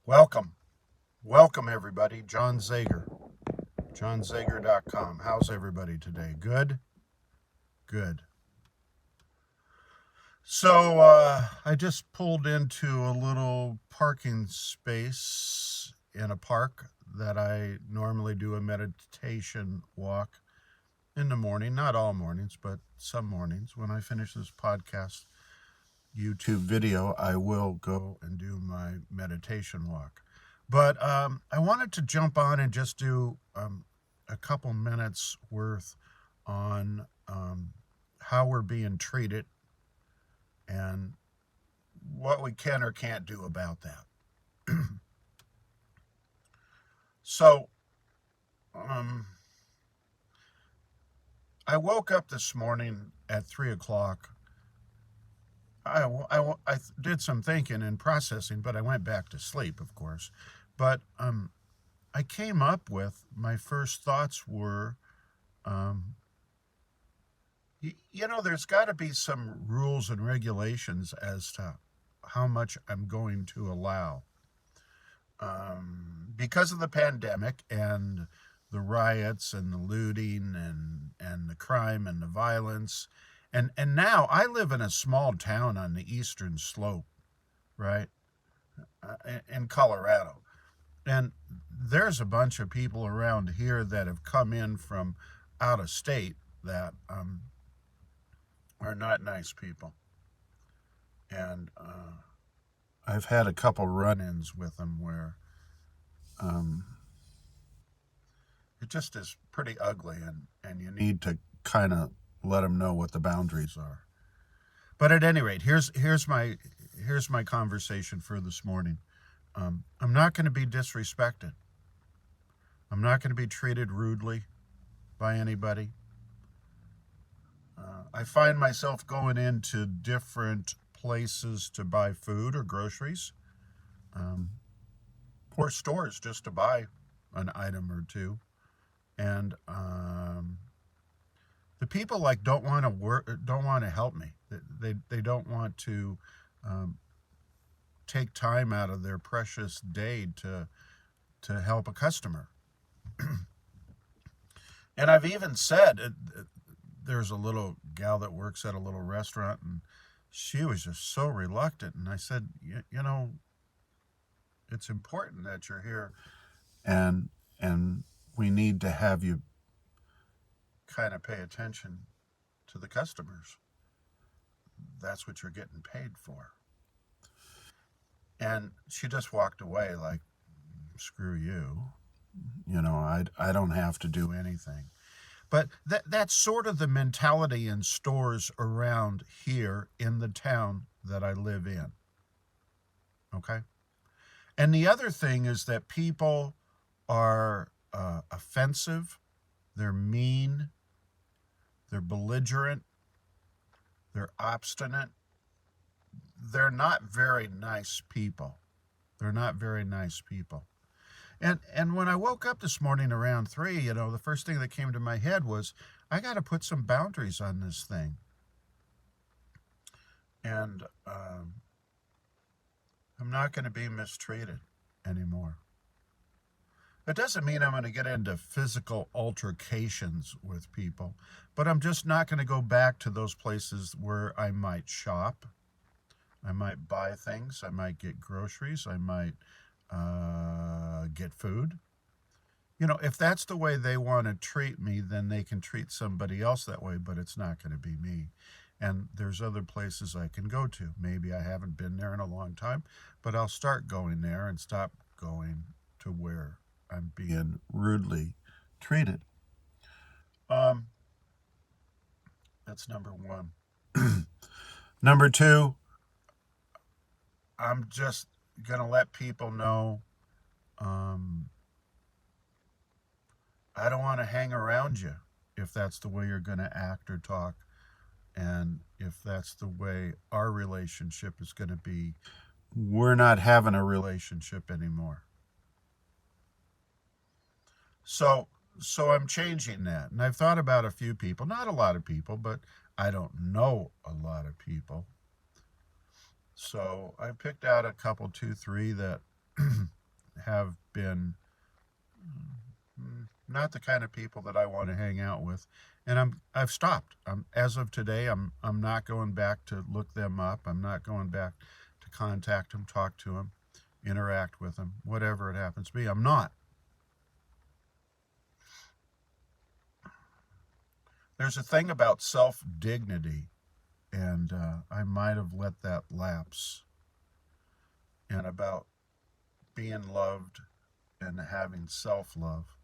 Welcome. Welcome, everybody. John Zager. JohnZager.com. How's everybody today? Good? Good. So, I just pulled into a little parking space in a park that I normally do a meditation walk in the morning. Not all mornings, but some mornings. When I finish this podcast YouTube video, I will go and do my meditation walk. But I wanted to jump on and just do a couple minutes worth on how we're being treated and what we can or can't do about that. So, I woke up this morning at 3 o'clock. I did some thinking and processing, but I went back to sleep, of course. But I came up with, my first thoughts were, there's got to be some rules and regulations as to how much I'm going to allow. Because of the pandemic and the riots and the looting and the crime and the violence, and now I live in a small town on the eastern slope, right, in Colorado. And there's a bunch of people around here that have come in from out of state that are not nice people. And I've had a couple run-ins with them where it just is pretty ugly, and you need to kind of let them know what the boundaries are. But at any rate, here's my conversation for this morning. I'm not going to be disrespected. I'm not going to be treated rudely by anybody. I find myself going into different places to buy food or groceries, or stores just to buy an item or two, and the people don't want to work, don't want to help me. They don't want to take time out of their precious day to help a customer. And I've even said, there's a little gal that works at a little restaurant, and she was just so reluctant. And I said, you know, it's important that you're here, and we need to have you kind of pay attention to the customers. That's what you're getting paid for. And she just walked away like, screw you. You know, I don't have to do anything. But that's sort of the mentality in stores around here in the town that I live in. Okay? And the other thing is that people are offensive, they're mean, they're belligerent, they're obstinate. They're not very nice people. They're not very nice people. And when I woke up this morning around 3, the first thing that came to my head was, I got to put some boundaries on this thing. And I'm not going to be mistreated anymore. It doesn't mean I'm going to get into physical altercations with people, but I'm just not going to go back to those places where I might shop. I might buy things. I might get groceries. I might get food. If that's the way they want to treat me, then they can treat somebody else that way, but it's not going to be me. And there's other places I can go to. Maybe I haven't been there in a long time, but I'll start going there and stop going to where I'm being rudely treated. That's number one. Number two, I'm just going to let people know I don't want to hang around you if that's the way you're going to act or talk, and if that's the way our relationship is going to be. We're not having a relationship anymore. So I'm changing that. And I've thought about a few people, not a lot of people, but I don't know a lot of people. So I picked out a couple, 2, 3 that have been not the kind of people that I want to hang out with, and I've stopped. As of today, I'm not going back to look them up. I'm not going back to contact them, talk to them, interact with them, whatever it happens to be. I'm not. There's a thing about self dignity, and I might have let that lapse, and about being loved and having self love.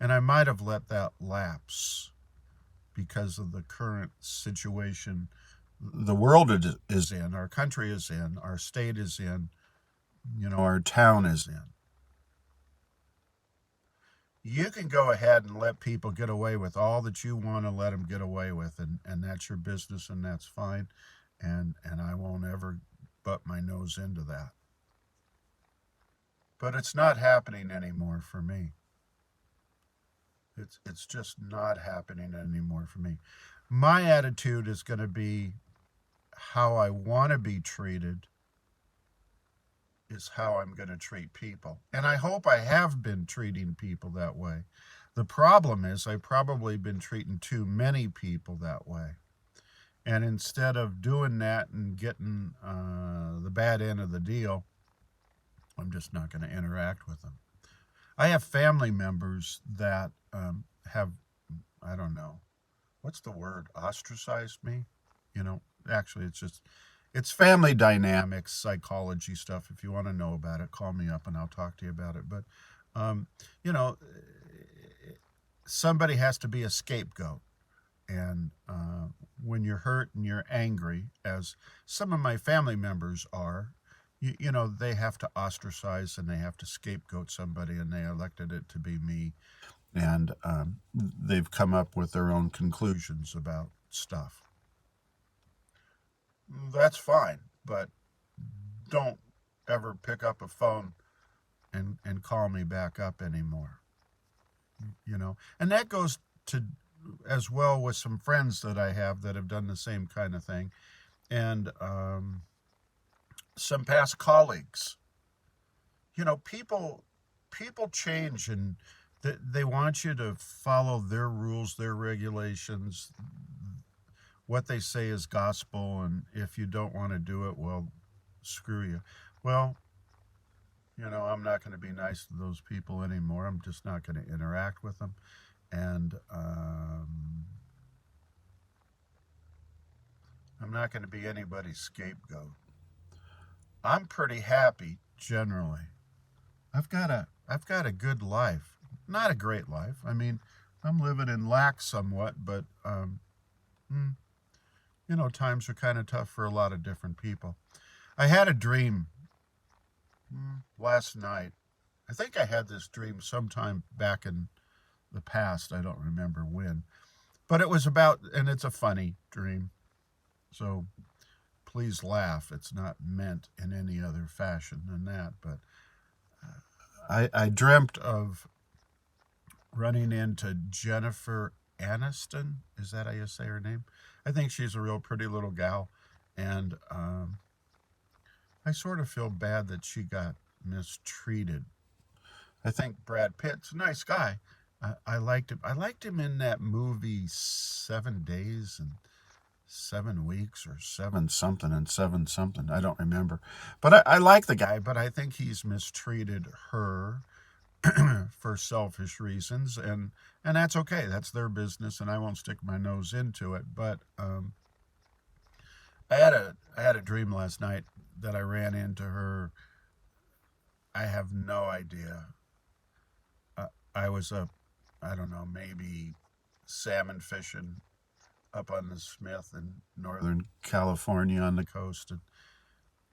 And I might have let that lapse because of the current situation the world is in, our country is in, our state is in, our town is in. You can go ahead and let people get away with all that you want to let them get away with, and that's your business, and that's fine. And I won't ever butt my nose into that. But it's not happening anymore for me. It's just not happening anymore for me. My attitude is going to be how I want to be treated is how I'm going to treat people. And I hope I have been treating people that way. The problem is I've probably been treating too many people that way. And instead of doing that and getting the bad end of the deal, I'm just not going to interact with them. I have family members that have, I don't know, what's the word, ostracized me? Actually, it's family dynamics, psychology stuff. If you want to know about it, call me up and I'll talk to you about it. But, you know, somebody has to be a scapegoat. And when you're hurt and you're angry, as some of my family members are, they have to ostracize and they have to scapegoat somebody, and they elected it to be me. And they've come up with their own conclusions about stuff. That's fine, but don't ever pick up a phone and call me back up anymore. And that goes to as well with some friends that I have that have done the same kind of thing, and some past colleagues. People change, and they want you to follow their rules, their regulations, what they say is gospel, and if you don't want to do it, well, screw you. Well, I'm not going to be nice to those people anymore. I'm just not going to interact with them. And I'm not going to be anybody's scapegoat. I'm pretty happy generally. I've got a good life. Not a great life. I mean, I'm living in lack somewhat, but times are kind of tough for a lot of different people. I had a dream last night. I think I had this dream sometime back in the past. I don't remember when. But it was about, and it's a funny dream. So please laugh. It's not meant in any other fashion than that. But I dreamt of running into Jennifer Aniston. Is that how you say her name? I think she's a real pretty little gal. And I sort of feel bad that she got mistreated. I think Brad Pitt's a nice guy. I liked him. I liked him in that movie 7 Days and 7 Weeks, or 7 something and 7 something. I don't remember. But I like the guy, but I think he's mistreated her for selfish reasons, and that's okay. That's their business, and I won't stick my nose into it. But I had a dream last night that I ran into her. I have no idea. I was I don't know, maybe salmon fishing up on the Smith in Northern California on the coast,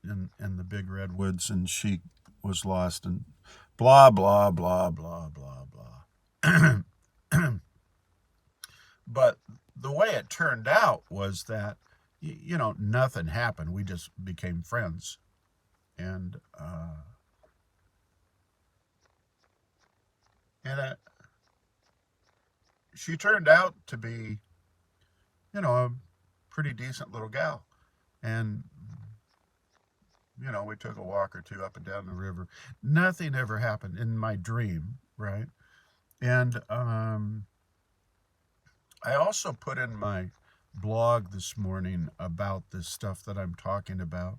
and in the big redwoods, and she was lost, and blah, blah, blah, blah, blah, blah. But the way it turned out was that, nothing happened. We just became friends. And she turned out to be, a pretty decent little gal. And You know, we took a walk or two up and down the river. Nothing ever happened in my dream, right? And I also put in my blog this morning about this stuff that I'm talking about.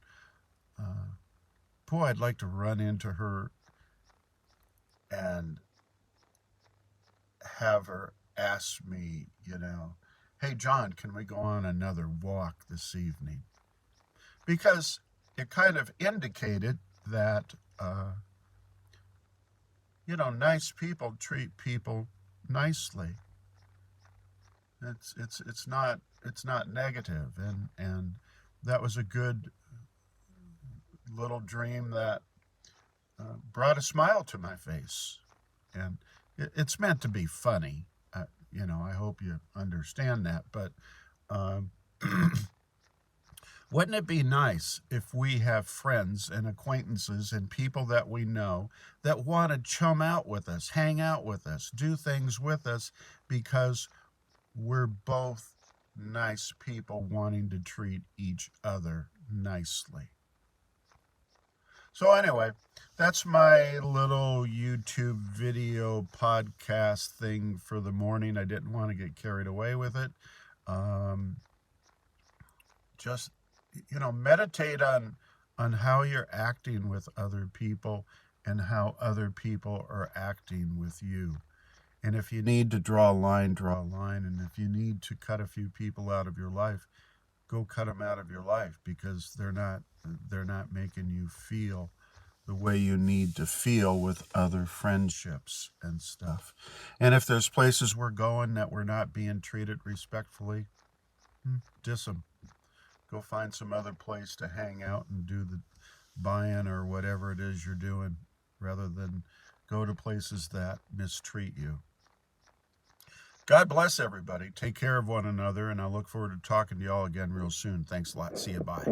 Boy, I'd like to run into her and have her ask me, hey, John, can we go on another walk this evening? Because it kind of indicated that, nice people treat people nicely. It's not negative, and that was a good little dream that brought a smile to my face, and it's meant to be funny. I hope you understand that. But wouldn't it be nice if we have friends and acquaintances and people that we know that want to chum out with us, hang out with us, do things with us because we're both nice people wanting to treat each other nicely? So anyway, that's my little YouTube video podcast thing for the morning. I didn't want to get carried away with it. Just, meditate on how you're acting with other people and how other people are acting with you. And if you need to draw a line, draw a line. And if you need to cut a few people out of your life, go cut them out of your life, because they're not making you feel the way you need to feel with other friendships and stuff. And if there's places we're going that we're not being treated respectfully, diss them. Go find some other place to hang out and do the buy-in or whatever it is you're doing, rather than go to places that mistreat you. God bless everybody. Take care of one another, and I look forward to talking to y'all again real soon. Thanks a lot. See you. Bye.